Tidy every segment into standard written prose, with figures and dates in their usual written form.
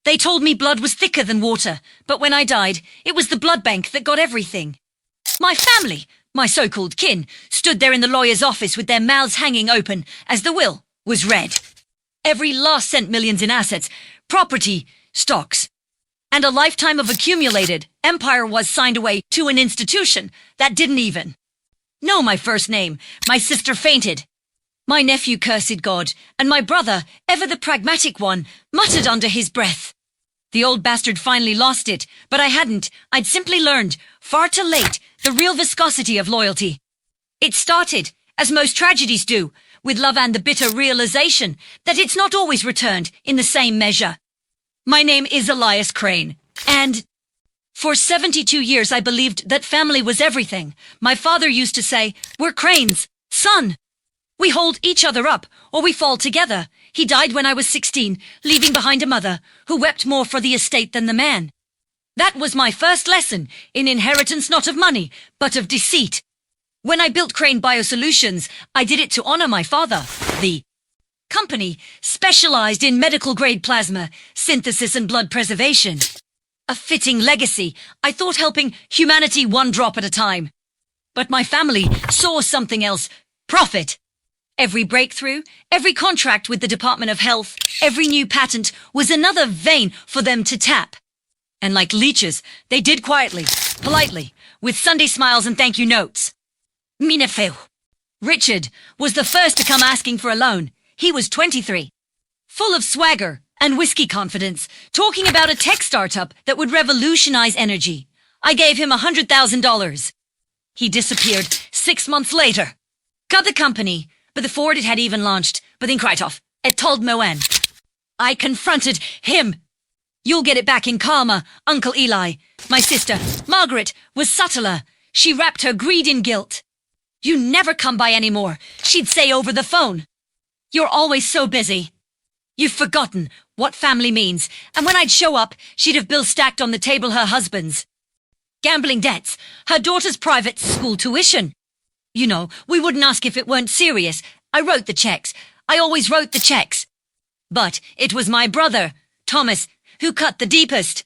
They told me blood was thicker than water, but when I died, it was the blood bank that got everything. My family, my so-called kin, stood there in the lawyer's office with their mouths hanging open as the will was read. Every last cent, millions in assets, property, stocks, and a lifetime of accumulated empire was signed away to an institution that didn't even know my first name. My sister fainted. My nephew cursed God, and my brother, ever the pragmatic one, muttered under his breath. The old bastard finally lost it, but I hadn't. I'd simply learned, far too late, the real viscosity of loyalty. It started, as most tragedies do, with love and the bitter realization that it's not always returned in the same measure. My name is Elias Crane, and for 72 years I believed that family was everything. My father used to say, "We're Cranes, son. We hold each other up, or we fall together." He died when I was 16, leaving behind a mother who wept more for the estate than the man. That was my first lesson in inheritance, not of money, but of deceit. When I built Crane Biosolutions, I did it to honor my father. The company specialized in medical-grade plasma, synthesis and blood preservation. A fitting legacy, I thought, helping humanity one drop at a time. But my family saw something else: profit. Every breakthrough, every contract with the Department of Health, every new patent was another vein for them to tap. And like leeches, they did quietly, politely, with Sunday smiles and thank you notes. Minefeu. Richard was the first to come asking for a loan. He was 23, full of swagger and whiskey confidence, talking about a tech startup that would revolutionize energy. I gave him $100,000. He disappeared 6 months later. Got the company, but before it had even launched, but in Krytov, et told Moen. I confronted him. You'll get it back in karma, Uncle Eli. My sister, Margaret, was subtler. She wrapped her greed in guilt. You never come by anymore, she'd say over the phone. You're always so busy. You've forgotten what family means, and when I'd show up, she'd have bills stacked on the table, her husband's gambling debts, her daughter's private school tuition. You know, we wouldn't ask if it weren't serious. I wrote the checks. I always wrote the checks. But it was my brother, Thomas, who cut the deepest.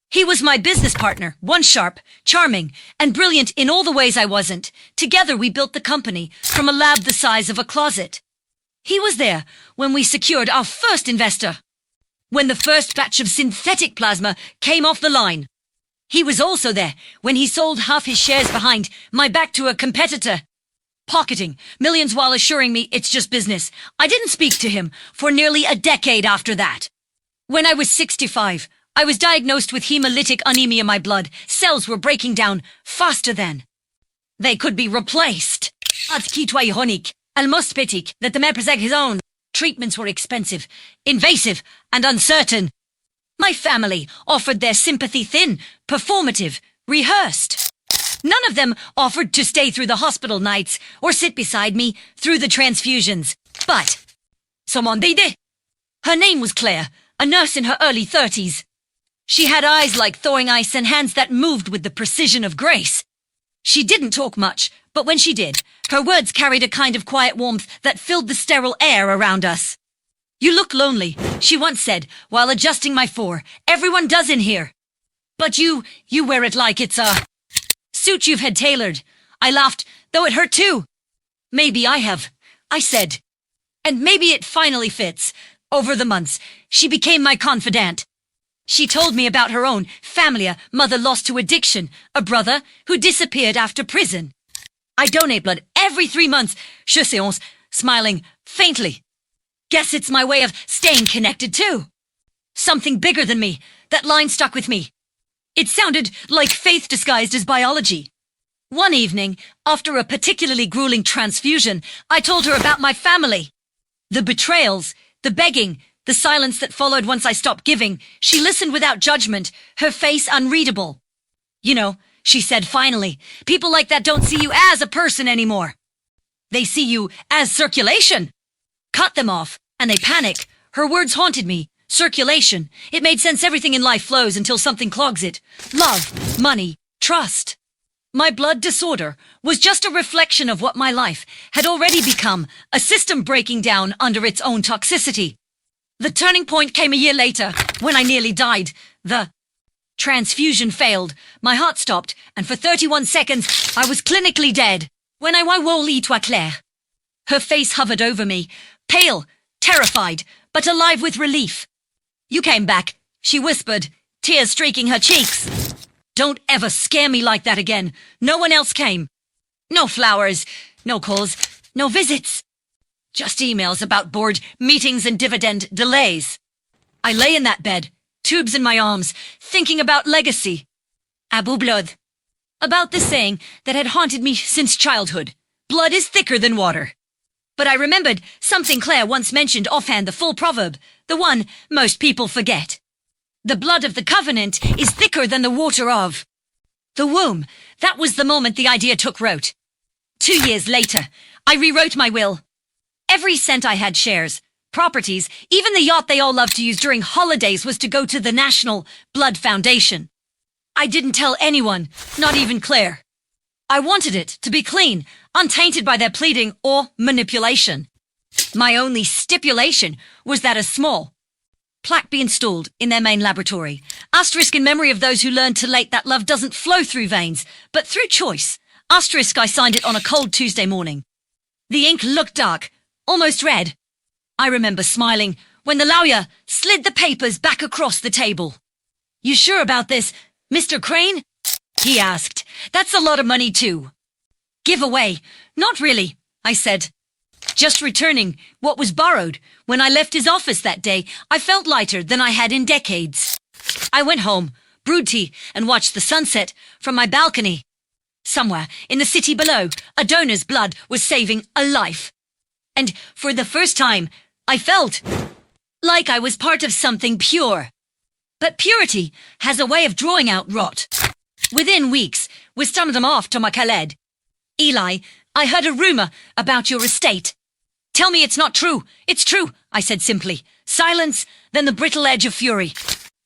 He was my business partner, one sharp, charming, and brilliant in all the ways I wasn't. Together we built the company from a lab the size of a closet. He was there when we secured our first investor, when the first batch of synthetic plasma came off the line. He was also there when he sold half his shares behind my back to a competitor, pocketing millions while assuring me it's just business. I didn't speak to him for nearly a decade after that. When I was 65, I was diagnosed with hemolytic anemia. My blood cells were breaking down faster than they could be replaced. Almost that the man present his own. Treatments were expensive, invasive, and uncertain. My family offered their sympathy thin, performative, rehearsed. None of them offered to stay through the hospital nights or sit beside me through the transfusions. But someone did. Her name was Claire, a nurse in her early 30s. She had eyes like thawing ice and hands that moved with the precision of grace. She didn't talk much, but when she did, her words carried a kind of quiet warmth that filled the sterile air around us. You look lonely, she once said, while adjusting my four. Everyone does in here. But you wear it like it's a suit you've had tailored. I laughed, though it hurt too. Maybe I have, I said. And maybe it finally fits. Over the months, she became my confidant. She told me about her own family, a mother lost to addiction, a brother who disappeared after prison. I donate blood every 3 months, je séance, smiling faintly. Guess it's my way of staying connected too. Something bigger than me. That line stuck with me. It sounded like faith disguised as biology. One evening, after a particularly grueling transfusion, I told her about my family. The betrayals, the begging, the silence that followed once I stopped giving. She listened without judgment, her face unreadable. You know, she said finally, people like that don't see you as a person anymore. They see you as circulation. Cut them off, and they panic. Her words haunted me. Circulation. It made sense. Everything in life flows until something clogs it. Love, money, trust. My blood disorder was just a reflection of what my life had already become, a system breaking down under its own toxicity. The turning point came a year later, when I nearly died. The transfusion failed, my heart stopped, and for 31 seconds, I was clinically dead. When I woke toi Claire. Her face hovered over me, pale, terrified, but alive with relief. You came back, she whispered, tears streaking her cheeks. Don't ever scare me like that again. No one else came. No flowers, no calls, no visits. Just emails about board meetings and dividend delays. I lay in that bed, tubes in my arms, thinking about legacy. Abu blood. About the saying that had haunted me since childhood. Blood is thicker than water. But I remembered something Claire once mentioned offhand, the full proverb, the one most people forget. The blood of the covenant is thicker than the water of the womb. That was the moment the idea took root. 2 years later, I rewrote my will. Every cent I had, shares, properties, even the yacht they all loved to use during holidays, was to go to the National Blood Foundation. I didn't tell anyone, not even Claire. I wanted it to be clean, untainted by their pleading or manipulation. My only stipulation was that a small plaque be installed in their main laboratory, asterisk in memory of those who learned too late that love doesn't flow through veins, but through choice. Asterisk, I signed it on a cold Tuesday morning. The ink looked dark, almost red. I remember smiling when the lawyer slid the papers back across the table. You sure about this, Mr. Crane? He asked. That's a lot of money too. Give away. Not really, I said. Just returning what was borrowed. When I left his office that day, I felt lighter than I had in decades. I went home, brewed tea, and watched the sunset from my balcony. Somewhere in the city below, a donor's blood was saving a life. And for the first time, I felt like I was part of something pure. But purity has a way of drawing out rot. Within weeks, we stummed them off to my Khaled. Eli, I heard a rumor about your estate. Tell me it's not true. It's true, I said simply. Silence, then the brittle edge of fury.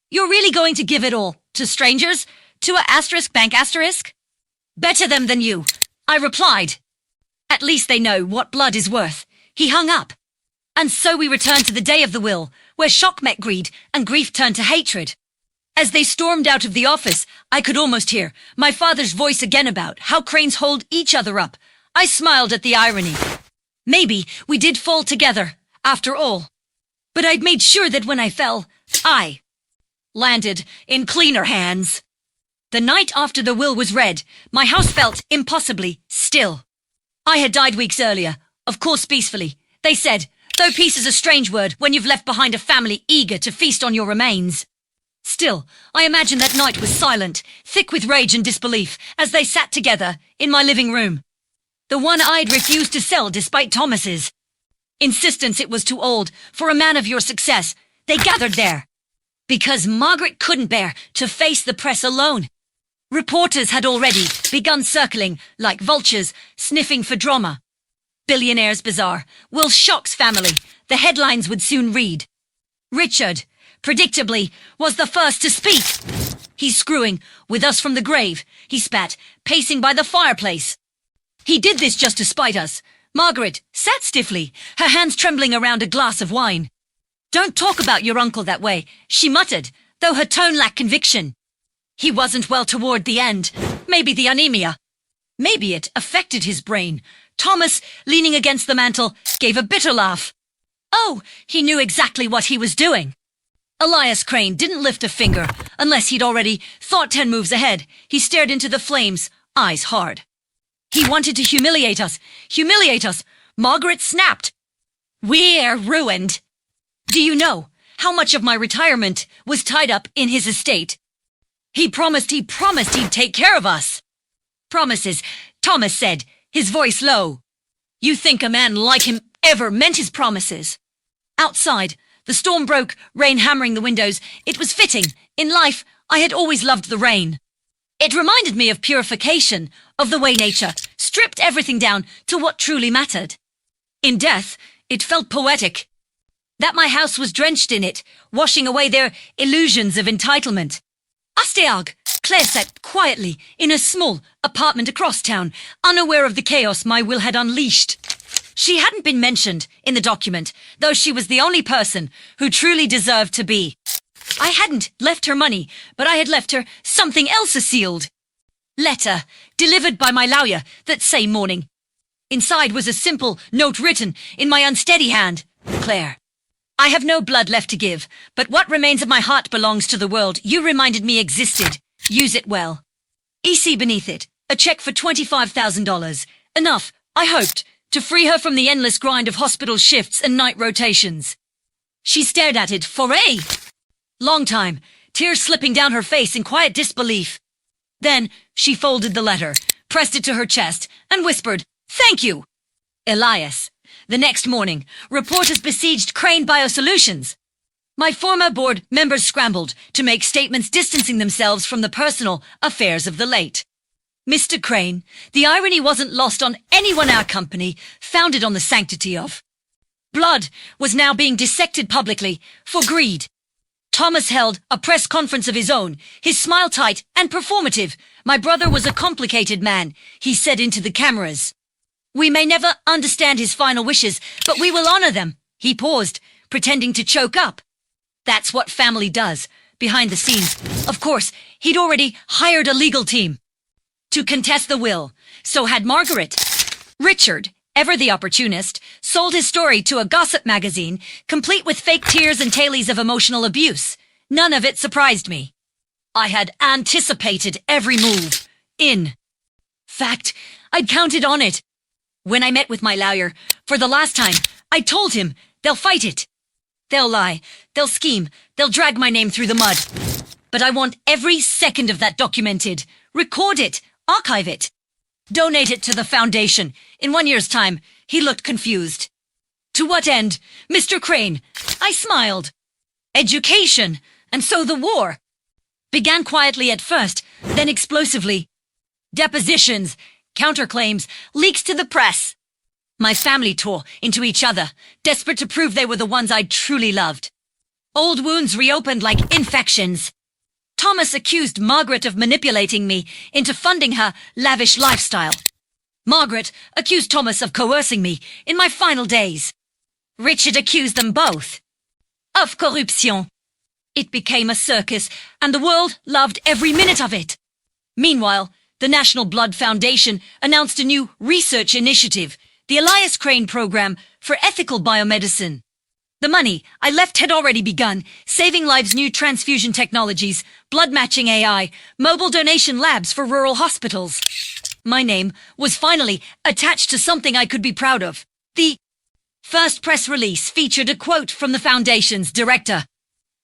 You're really going to give it all to strangers? To a asterisk bank asterisk? Better them than you, I replied. At least they know what blood is worth. He hung up. And so we returned to the day of the will, where shock met greed and grief turned to hatred. As they stormed out of the office, I could almost hear my father's voice again about how cranes hold each other up. I smiled at the irony. Maybe we did fall together, after all. But I'd made sure that when I fell, I landed in cleaner hands. The night after the will was read, my house felt impossibly still. I had died weeks earlier, of course peacefully. They said, though peace is a strange word when you've left behind a family eager to feast on your remains. Still, I imagine that night was silent, thick with rage and disbelief, as they sat together in my living room. The one I'd refused to sell despite Thomas's insistence it was too old for a man of your success. They gathered there because Margaret couldn't bear to face the press alone. Reporters had already begun circling like vultures, sniffing for drama. Billionaires bizarre, Will Shock's family, the headlines would soon read. Richard, predictably, was the first to speak. He's screwing with us from the grave, he spat, pacing by the fireplace. He did this just to spite us. Margaret sat stiffly, her hands trembling around a glass of wine. Don't talk about your uncle that way, she muttered, though her tone lacked conviction. He wasn't well toward the end. Maybe the anemia. Maybe it affected his brain. Thomas, leaning against the mantel, gave a bitter laugh. Oh, he knew exactly what he was doing. Elias Crane didn't lift a finger, unless he'd already thought 10 moves ahead. He stared into the flames, eyes hard. He wanted to humiliate us. Humiliate us. Margaret snapped. We're ruined. Do you know how much of my retirement was tied up in his estate? He promised he'd take care of us. Promises, Thomas said, his voice low. You think a man like him ever meant his promises? Outside, the storm broke, rain hammering the windows. It was fitting. In life, I had always loved the rain. It reminded me of purification, of the way nature stripped everything down to what truly mattered. In death, it felt poetic. That my house was drenched in it, washing away their illusions of entitlement. Asteag, Claire sat quietly in a small apartment across town, unaware of the chaos my will had unleashed. She hadn't been mentioned in the document, though she was the only person who truly deserved to be. I hadn't left her money, but I had left her something else sealed. Letter, delivered by my lawyer that same morning. Inside was a simple note written in my unsteady hand. Claire, I have no blood left to give, but what remains of my heart belongs to the world you reminded me existed. Use it well. EC beneath it, a check for $25,000. Enough, I hoped, to free her from the endless grind of hospital shifts and night rotations. She stared at it for a long time, tears slipping down her face in quiet disbelief. Then she folded the letter, pressed it to her chest, and whispered, "Thank you." Elias. The next morning, reporters besieged Crane Biosolutions. My former board members scrambled to make statements distancing themselves from the personal affairs of the late Mr. Crane. The irony wasn't lost on anyone our company, founded on the sanctity of blood, was now being dissected publicly for greed. Thomas held a press conference of his own, his smile tight and performative. My brother was a complicated man, he said into the cameras. We may never understand his final wishes, but we will honor them. He paused, pretending to choke up. That's what family does, behind the scenes. Of course, he'd already hired a legal team to contest the will. So had Margaret. Richard, ever the opportunist, sold his story to a gossip magazine, complete with fake tears and tales of emotional abuse. None of it surprised me. I had anticipated every move. In fact, I'd counted on it. When I met with my lawyer, for the last time, I told him they'll fight it. They'll lie, they'll scheme, they'll drag my name through the mud. But I want every second of that documented. Record it, archive it. Donate it to the foundation. In 1 year's time, he looked confused. To what end, Mr. Crane? I smiled. Education, and so the war. Began quietly at first, then explosively. Depositions, counterclaims, leaks to the press. My family tore into each other, desperate to prove they were the ones I'd truly loved. Old wounds reopened like infections. Thomas accused Margaret of manipulating me into funding her lavish lifestyle. Margaret accused Thomas of coercing me in my final days. Richard accused them both of corruption. It became a circus, and the world loved every minute of it. Meanwhile, the National Blood Foundation announced a new research initiative, the Elias Crane Program for Ethical Biomedicine. The money I left had already begun, saving lives, new transfusion technologies, blood matching AI, mobile donation labs for rural hospitals. My name was finally attached to something I could be proud of. The first press release featured a quote from the Foundation's director.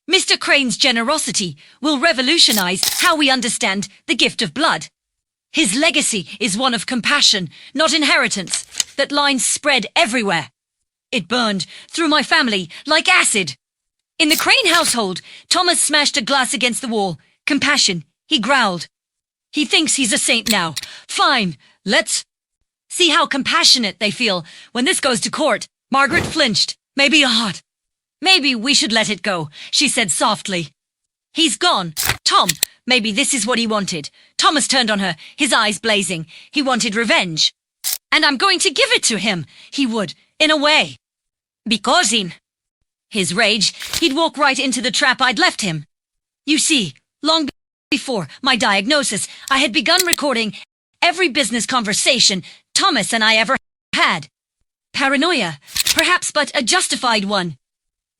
Mr. Crane's generosity will revolutionize how we understand the gift of blood. His legacy is one of compassion, not inheritance. That line spread everywhere. It burned through my family like acid. In the Crane household, Thomas smashed a glass against the wall. Compassion, he growled. He thinks he's a saint now. Fine, let's see how compassionate they feel when this goes to court. Margaret flinched, maybe odd. Maybe we should let it go, she said softly. He's gone. Tom, maybe this is what he wanted. Thomas turned on her, his eyes blazing. He wanted revenge. And I'm going to give it to him. He would, in a way. Because in his rage, he'd walk right into the trap I'd left him. You see, long before my diagnosis, I had begun recording every business conversation Thomas and I ever had. Paranoia, perhaps, but a justified one.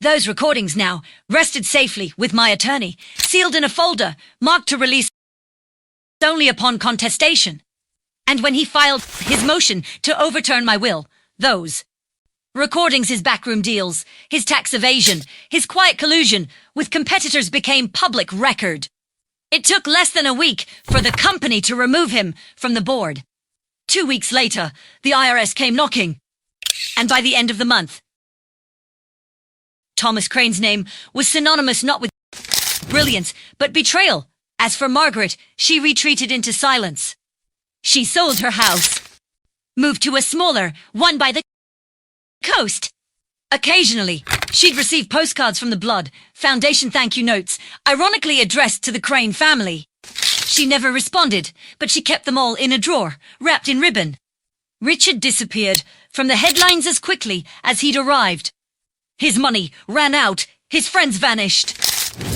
Those recordings now rested safely with my attorney, sealed in a folder, marked to release only upon contestation. And when he filed his motion to overturn my will, those recordings, his backroom deals, his tax evasion, his quiet collusion with competitors became public record. It took less than a week for the company to remove him from the board. 2 weeks later, the IRS came knocking. And by the end of the month, Thomas Crane's name was synonymous not with brilliance, but betrayal. As for Margaret, she retreated into silence. She sold her house, moved to a smaller one by the coast. Occasionally, she'd receive postcards from the Blood Foundation thank you notes, ironically addressed to the Crane family. She never responded, but she kept them all in a drawer, wrapped in ribbon. Richard disappeared from the headlines as quickly as he'd arrived. His money ran out, his friends vanished.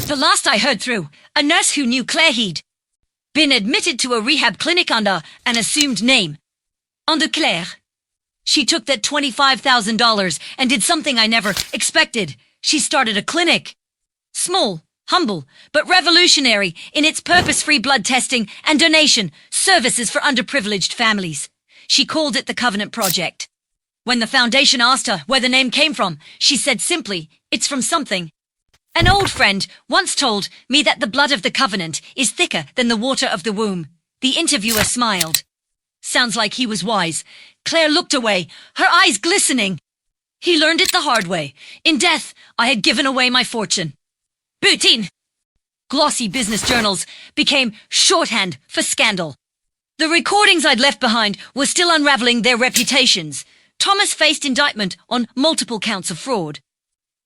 The last I heard through, a nurse who knew Claire he'd been admitted to a rehab clinic under an assumed name. Under Claire. She took that $25,000 and did something I never expected. She started a clinic. Small, humble, but revolutionary in its purpose-free blood testing and donation services for underprivileged families. She called it the Covenant Project. When the foundation asked her where the name came from, she said simply, "It's from something." An old friend once told me that the blood of the covenant is thicker than the water of the womb. The interviewer smiled. Sounds like he was wise. Claire looked away, her eyes glistening. He learned it the hard way. In death, I had given away my fortune. Butin! Glossy business journals became shorthand for scandal. The recordings I'd left behind were still unraveling their reputations. Thomas faced indictment on multiple counts of fraud.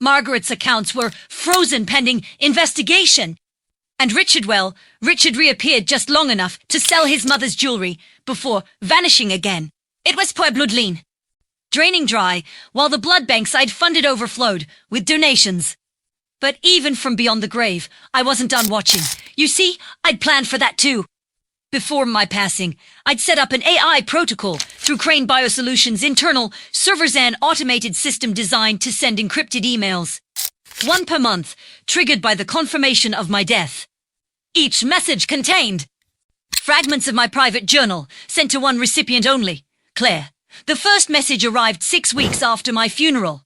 Margaret's accounts were frozen pending investigation. And Richard reappeared just long enough to sell his mother's jewelry before vanishing again. It was poor bloodline, draining dry while the blood banks I'd funded overflowed with donations. But even from beyond the grave, I wasn't done watching. You see, I'd planned for that too. Before my passing, I'd set up an AI protocol through Crane Biosolutions' internal servers and automated system designed to send encrypted emails. One per month, triggered by the confirmation of my death. Each message contained fragments of my private journal, sent to one recipient only, Claire. The first message arrived 6 weeks after my funeral.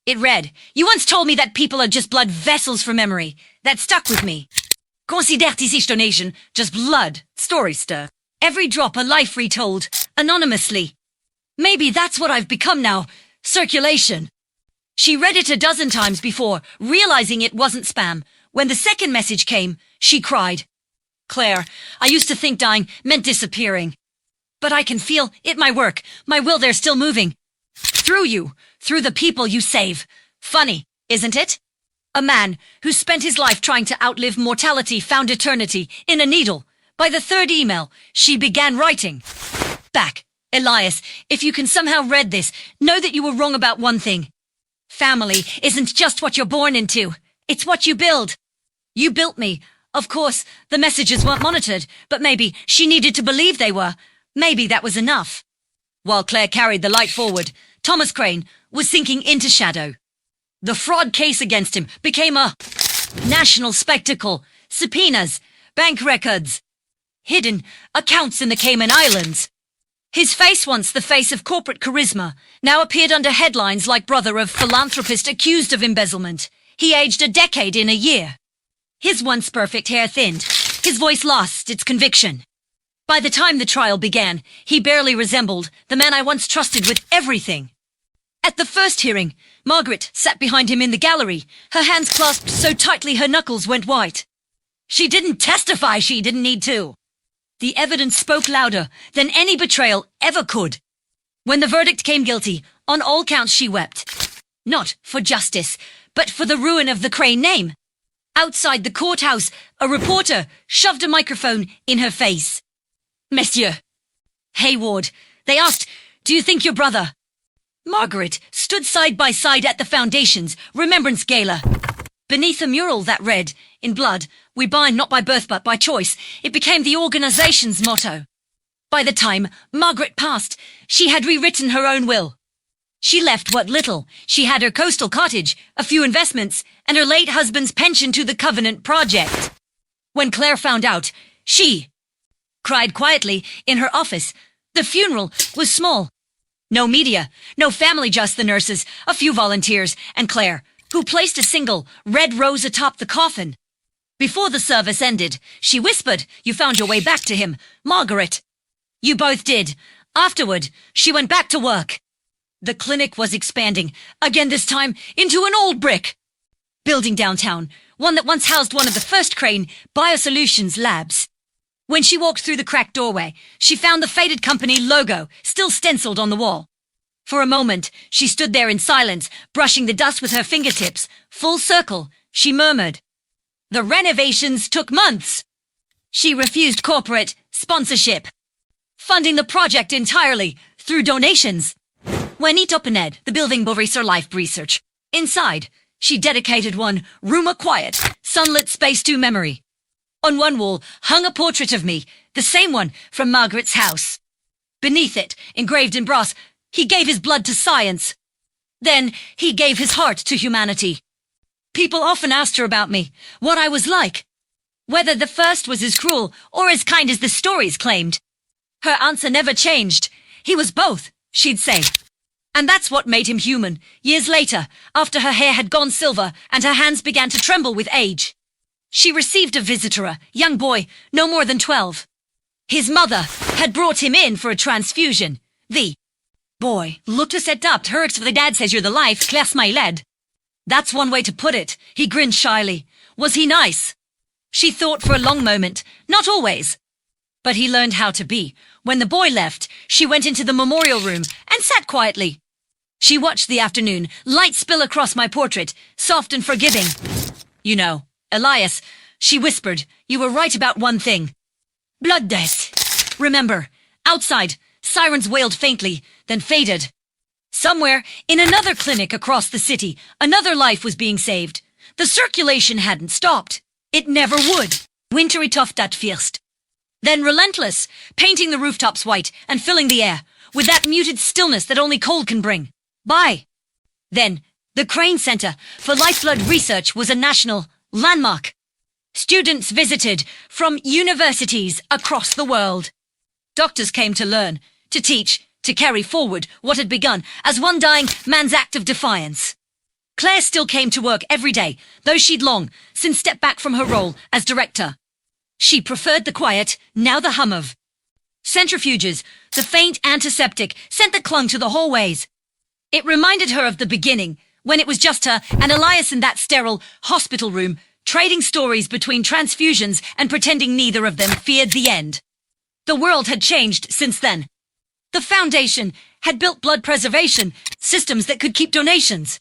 It read, "You once told me that people are just blood vessels for memory." That stuck with me. Considère ici donation just blood, story stir. Every drop a life retold, anonymously. Maybe that's what I've become now, circulation. She read it a dozen times before, realizing it wasn't spam. When the second message came, she cried. "Claire, I used to think dying meant disappearing. But I can feel it, my work, my will there still moving. Through you, through the people you save. Funny, isn't it? A man who spent his life trying to outlive mortality found eternity in a needle. By the third email, she began writing. Back, Elias, if you can somehow read this, know that you were wrong about one thing. Family isn't just what you're born into. It's what you build. You built me. Of course, the messages weren't monitored, but maybe she needed to believe they were. Maybe that was enough." While Claire carried the light forward, Thomas Crane was sinking into shadow. The fraud case against him became a national spectacle. Subpoenas, bank records, hidden accounts in the Cayman Islands. His face, once the face of corporate charisma, now appeared under headlines like brother of philanthropist accused of embezzlement. He aged a decade in a year. His once perfect hair thinned. His voice lost its conviction. By the time the trial began, he barely resembled the man I once trusted with everything. At the first hearing, Margaret sat behind him in the gallery, her hands clasped so tightly her knuckles went white. She didn't testify, she didn't need to. The evidence spoke louder than any betrayal ever could. When the verdict came guilty, on all counts she wept. Not for justice, but for the ruin of the Crane name. Outside the courthouse, a reporter shoved a microphone in her face. "Messieurs." Hayward. They asked, "Do you think your brother?" Margaret stood side by side at the Foundation's Remembrance Gala. Beneath a mural that read, in blood, "We bind not by birth but by choice," it became the organization's motto. By the time Margaret passed, she had rewritten her own will. She left what little. She had her coastal cottage, a few investments, and her late husband's pension to the Covenant Project. When Claire found out, she cried quietly in her office. The funeral was small. No media, no family, just the nurses, a few volunteers, and Claire, who placed a single red rose atop the coffin. Before the service ended, she whispered, "You found your way back to him, Margaret." You both did. Afterward, she went back to work. The clinic was expanding, again this time into an old brick building downtown, one that once housed one of the first Crane Biosolutions labs. When she walked through the cracked doorway, she found the faded company logo still stenciled on the wall. For a moment, she stood there in silence, brushing the dust with her fingertips. Full circle, she murmured. The renovations took months. She refused corporate sponsorship, funding the project entirely through donations. when it opened the building Boris Life Research. Inside, she dedicated one room of quiet, sunlit space to memory. On one wall hung a portrait of me, the same one from Margaret's house. Beneath it, engraved in brass, he gave his blood to science. Then he gave his heart to humanity. People often asked her about me, what I was like, whether the first was as cruel or as kind as the stories claimed. Her answer never changed. He was both, she'd say. And that's what made him human. Years later, after her hair had gone silver and her hands began to tremble with age, she received a visitor, a young boy, no more than 12. His mother had brought him in for a transfusion. The boy looked to set up. Hurks for the dad says you're the life, class my lad. That's one way to put it. He grinned shyly. Was he nice? She thought for a long moment. Not always. But he learned how to be. When the boy left, she went into the memorial room and sat quietly. She watched the afternoon, light spill across my portrait, soft and forgiving. You know, Elias, she whispered, you were right about one thing. Blood death. Remember, outside, sirens wailed faintly, then faded. Somewhere, in another clinic across the city, another life was being saved. The circulation hadn't stopped. It never would. Wintry toughed at first. Then relentless, painting the rooftops white and filling the air with that muted stillness that only cold can bring. Bye. Then, the Crane Center for Lifeblood Research was a national landmark. Students visited from universities across the world. Doctors came to learn, to teach, to carry forward what had begun as one dying man's act of defiance. Claire still came to work every day, though she'd long since stepped back from her role as director. She preferred the quiet, now the hum of centrifuges, the faint antiseptic scent that clung to the hallways. It reminded her of the beginning, when it was just her and Elias in that sterile hospital room, trading stories between transfusions and pretending neither of them feared the end. The world had changed since then. The Foundation had built blood preservation systems that could keep donations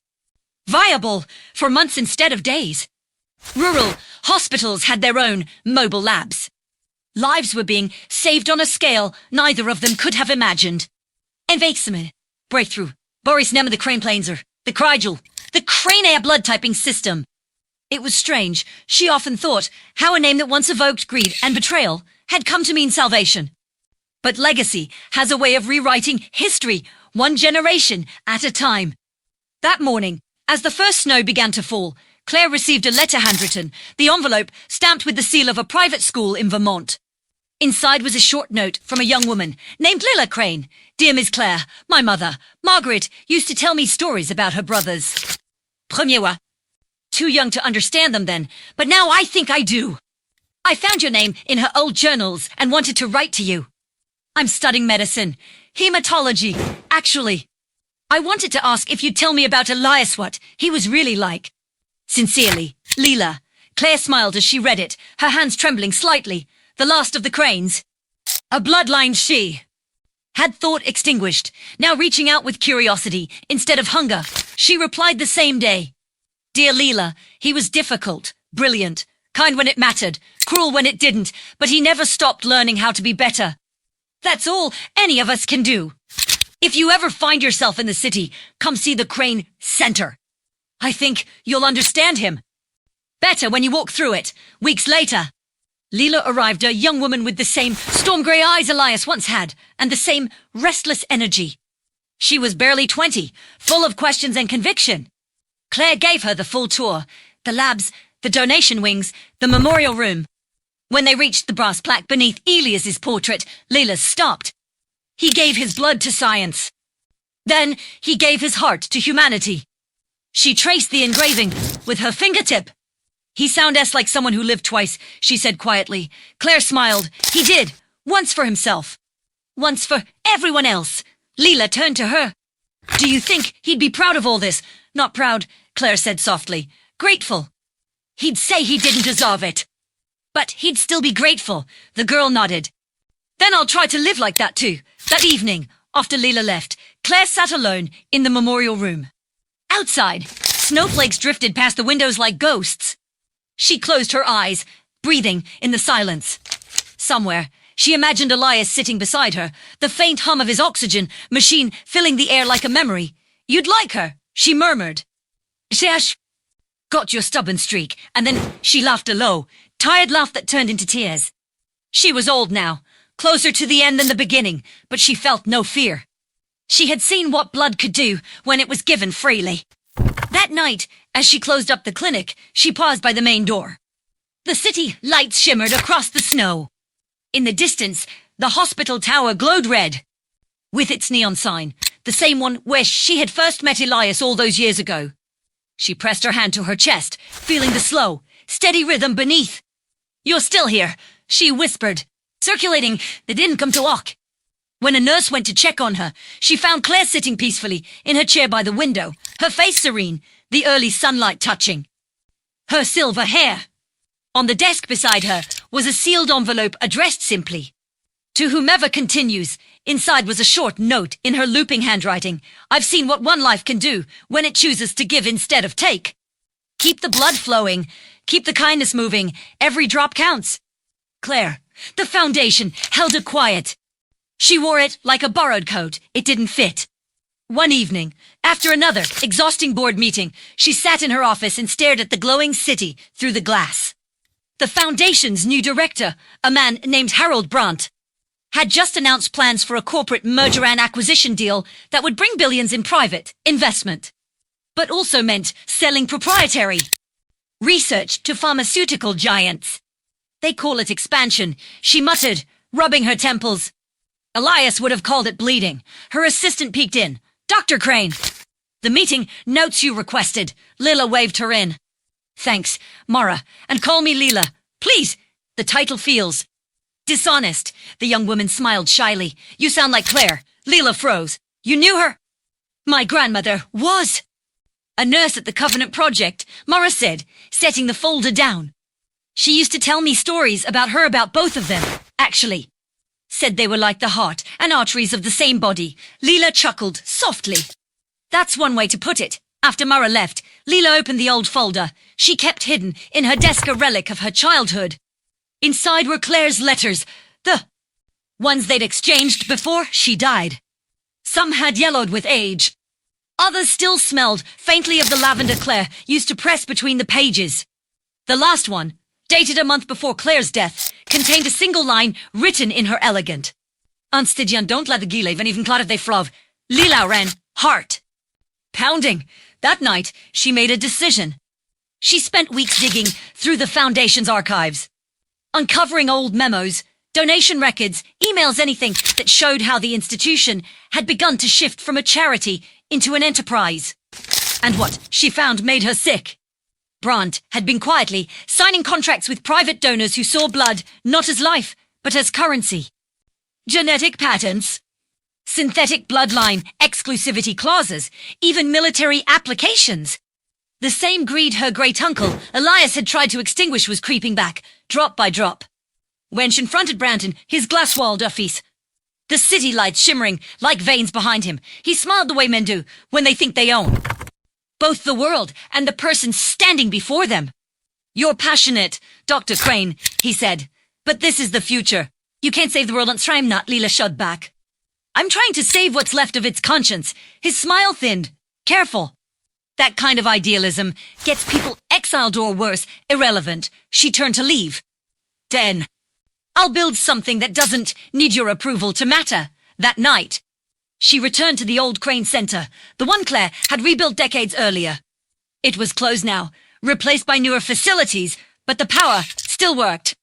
viable for months instead of days. Rural hospitals had their own mobile labs. Lives were being saved on a scale neither of them could have imagined. Envaxement, breakthrough, Boris Nema the crane planeser, the Crygel, the crane air blood typing system. It was strange, she often thought, how a name that once evoked greed and betrayal had come to mean salvation. But legacy has a way of rewriting history, one generation at a time. That morning, as the first snow began to fall, Claire received a letter handwritten, the envelope stamped with the seal of a private school in Vermont. Inside was a short note from a young woman named Lila Crane. Dear Miss Claire, my mother, Margaret, used to tell me stories about her brothers. Premier wa. Too young to understand them then, but now I think I do. I found your name in her old journals and wanted to write to you. I'm studying medicine, hematology, actually. I wanted to ask if you'd tell me about Elias, what he was really like. Sincerely, Leela. Claire smiled as she read it, her hands trembling slightly. The last of the Cranes. A bloodline she had thought extinguished, now reaching out with curiosity instead of hunger. She replied the same day. Dear Leela, he was difficult, brilliant, kind when it mattered, cruel when it didn't, but he never stopped learning how to be better. That's all any of us can do. If you ever find yourself in the city, come see the Crane Center. I think you'll understand him better when you walk through it. Weeks later, Leela arrived, a young woman with the same storm-grey eyes Elias once had, and the same restless energy. She was barely 20, full of questions and conviction. Claire gave her the full tour, the labs, the donation wings, the memorial room. When they reached the brass plaque beneath Elias's portrait, Leela stopped. He gave his blood to science. Then he gave his heart to humanity. She traced the engraving with her fingertip. He sounds like someone who lived twice, she said quietly. Claire smiled. He did. Once for himself. Once for everyone else. Leela turned to her. Do you think he'd be proud of all this? Not proud, Claire said softly. Grateful. He'd say he didn't deserve it. But he'd still be grateful. The girl nodded. Then I'll try to live like that too. That evening, after Leela left, Claire sat alone in the memorial room. Outside, snowflakes drifted past the windows like ghosts. She closed her eyes, breathing in the silence. Somewhere, She imagined Elias sitting beside her, the faint hum of his oxygen machine filling the air like a memory. "You'd like her," she murmured. "Shesh." Got your stubborn streak, and then she laughed a low, tired laugh that turned into tears. She was old now, closer to the end than the beginning, but she felt no fear. She had seen what blood could do when it was given freely. That night, as she closed up the clinic, she paused by the main door. The city lights shimmered across the snow. In the distance, the hospital tower glowed red, with its neon sign, the same one where she had first met Elias all those years ago. She pressed her hand to her chest, feeling the slow, steady rhythm beneath. "You're still here," she whispered, circulating the didn't come to walk. When a nurse went to check on her, she found Claire sitting peacefully in her chair by the window, her face serene, the early sunlight touching her silver hair. On the desk beside her was a sealed envelope addressed simply, "To whomever continues." Inside was a short note in her looping handwriting. "I've seen what one life can do when it chooses to give instead of take. Keep the blood flowing. Keep the kindness moving. Every drop counts." Claire, the foundation, held her quiet. She wore it like a borrowed coat. It didn't fit. One evening, after another exhausting board meeting, she sat in her office and stared at the glowing city through the glass. The foundation's new director, a man named Harold Brandt, had just announced plans for a corporate merger and acquisition deal that would bring billions in private investment, but also meant selling proprietary research to pharmaceutical giants. "They call it expansion," she muttered, rubbing her temples. Elias would have called it bleeding. Her assistant peeked in. "Dr. Crane." "The meeting notes you requested." Lila waved her in. "Thanks, Mara, and call me Lila. Please." The title feels dishonest. The young woman smiled shyly. "You sound like Claire." Lila froze. "You knew her?" "My grandmother was a nurse at the Covenant Project," Mara said, setting the folder down. "She used to tell me stories about her, about both of them, actually. Said they were like the heart and arteries of the same body." Lila chuckled softly. "That's one way to put it." After Mara left, Lila opened the old folder she kept hidden in her desk, a relic of her childhood. Inside were Claire's letters, the ones they'd exchanged before she died. Some had yellowed with age. Others still smelled faintly of the lavender Claire used to press between the pages. The last one, dated a month before Claire's death, contained a single line written in her elegant Anstidian don't let the gilev and even claret they flov. Lila ran, heart pounding. That night, she made a decision. She spent weeks digging through the Foundation's archives, uncovering old memos, donation records, emails, anything that showed how the institution had begun to shift from a charity into an enterprise. And what she found made her sick. Brandt had been quietly signing contracts with private donors who saw blood not as life, but as currency. Genetic patents, synthetic bloodline exclusivity clauses, even military applications. The same greed her great-uncle, Elias, had tried to extinguish was creeping back, drop by drop. When she confronted Brandt in his glass-walled office, the city lights shimmering like veins behind him, he smiled the way men do when they think they own both the world and the person standing before them. "You're passionate, Dr. Crane," he said, "but this is the future. You can't save the world on Shrime not," Lila shot back. "I'm trying to save what's left of its conscience." His smile thinned. "Careful. That kind of idealism gets people exiled or worse, irrelevant." She turned to leave. "Den, I'll build something that doesn't need your approval to matter." That night, she returned to the old Crane Center, the one Claire had rebuilt decades earlier. It was closed now, replaced by newer facilities, but the power still worked.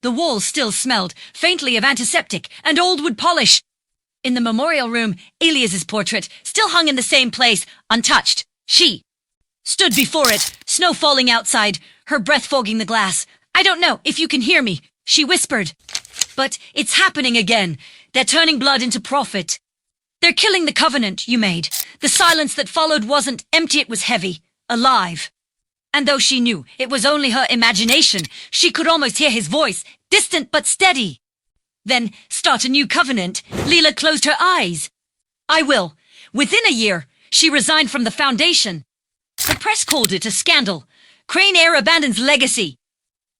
The walls still smelled faintly of antiseptic and old wood polish. In the memorial room, Elias's portrait still hung in the same place, untouched. She stood before it, snow falling outside, her breath fogging the glass. "I don't know if you can hear me," she whispered. "But it's happening again. They're turning blood into profit. They're killing the covenant you made." The silence that followed wasn't empty, it was heavy, alive. And though she knew it was only her imagination, she could almost hear his voice, distant but steady. "Then start a new covenant." Lila closed her eyes. "I will." Within a year, she resigned from the Foundation. The press called it a scandal. Crane Air abandons legacy.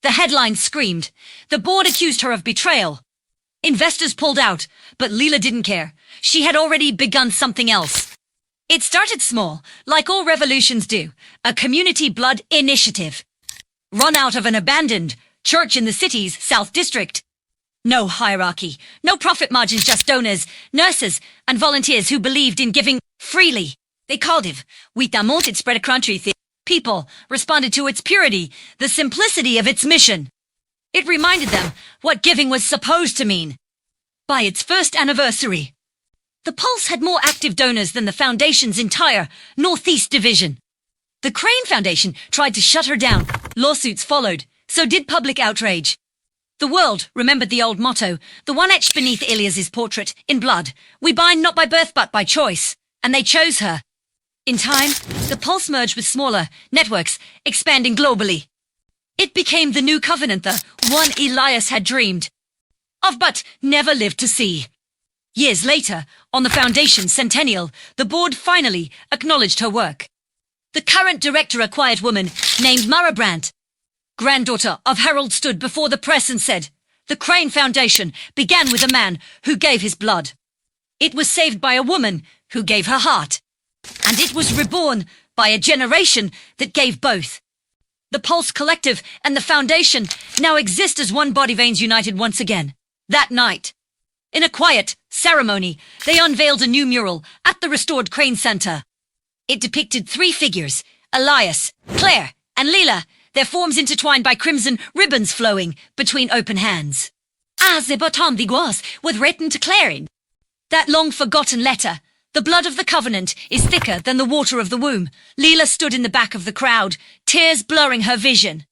The headlines screamed. The board accused her of betrayal. Investors pulled out, but Leela didn't care. She had already begun something else. It started small, like all revolutions do, a community blood initiative. Run out of an abandoned church in the city's South District. No hierarchy, no profit margins, just donors, nurses, and volunteers who believed in giving freely. They called it Witamont. It spread across the people, responded to its purity, the simplicity of its mission. It reminded them what giving was supposed to mean. By its first anniversary, the Pulse had more active donors than the Foundation's entire Northeast Division. The Crane Foundation tried to shut her down. Lawsuits followed. So did public outrage. The world remembered the old motto, the one etched beneath Ilias's portrait, in blood. We bind not by birth but by choice. And they chose her. In time, the Pulse merged with smaller networks, expanding globally. It became the new covenant, the one Elias had dreamed of but never lived to see. Years later, on the Foundation's centennial, the board finally acknowledged her work. The current director, a quiet woman named Mara Brandt, granddaughter of Harold, stood before the press and said, "The Crane Foundation began with a man who gave his blood. It was saved by a woman who gave her heart. And it was reborn by a generation that gave both. The Pulse Collective and the Foundation now exist as one body, veins united once again." That night, in a quiet ceremony, they unveiled a new mural at the restored Crane Center. It depicted three figures, Elias, Claire, and Leela, their forms intertwined by crimson ribbons flowing between open hands. As the bottom d'Iguas was written to Claire in that long-forgotten letter, "The blood of the covenant is thicker than the water of the womb." Leela stood in the back of the crowd, tears blurring her vision.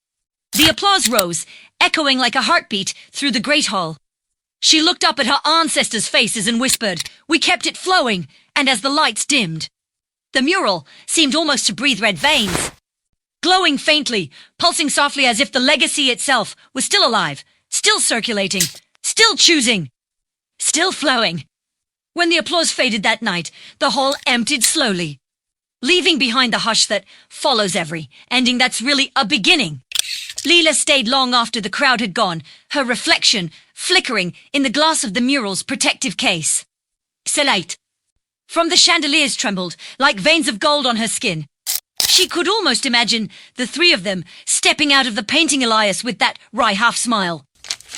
The applause rose, echoing like a heartbeat through the great hall. She looked up at her ancestors' faces and whispered, "We kept it flowing," and as the lights dimmed, the mural seemed almost to breathe red veins, glowing faintly, pulsing softly as if the legacy itself was still alive, still circulating, still choosing, still flowing. When the applause faded that night, the hall emptied slowly, leaving behind the hush that follows every ending that's really a beginning. Leela stayed long after the crowd had gone, her reflection flickering in the glass of the mural's protective case. Light from the chandeliers trembled like veins of gold on her skin. She could almost imagine the three of them stepping out of the painting, Elias with that wry half-smile,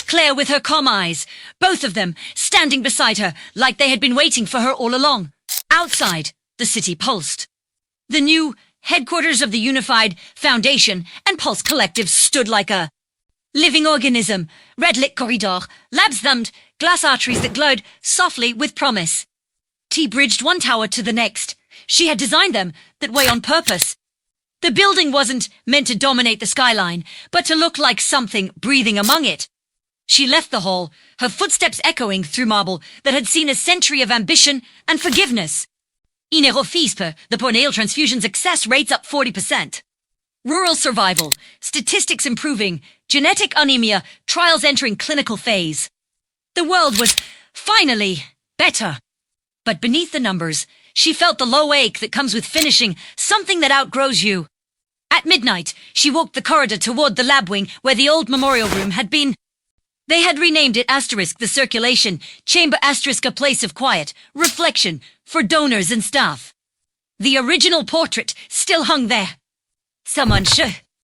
Claire with her calm eyes, both of them standing beside her like they had been waiting for her all along. Outside, the city pulsed. The new headquarters of the Unified Foundation and Pulse Collective stood like a living organism, red-lit corridor, labs-thumbed glass arteries that glowed softly with promise. T bridged one tower to the next. She had designed them that way on purpose. The building wasn't meant to dominate the skyline, but to look like something breathing among it. She left the hall, her footsteps echoing through marble that had seen a century of ambition and forgiveness. Inerofispe, the Pornale transfusion success rates up 40%. Rural survival, statistics improving, genetic anemia, trials entering clinical phase. The world was finally better. But beneath the numbers, she felt the low ache that comes with finishing something that outgrows you. At midnight, she walked the corridor toward the lab wing where the old memorial room had been. They had renamed it *, the circulation chamber *, a place of quiet, reflection for donors and staff. The original portrait still hung there. Someone should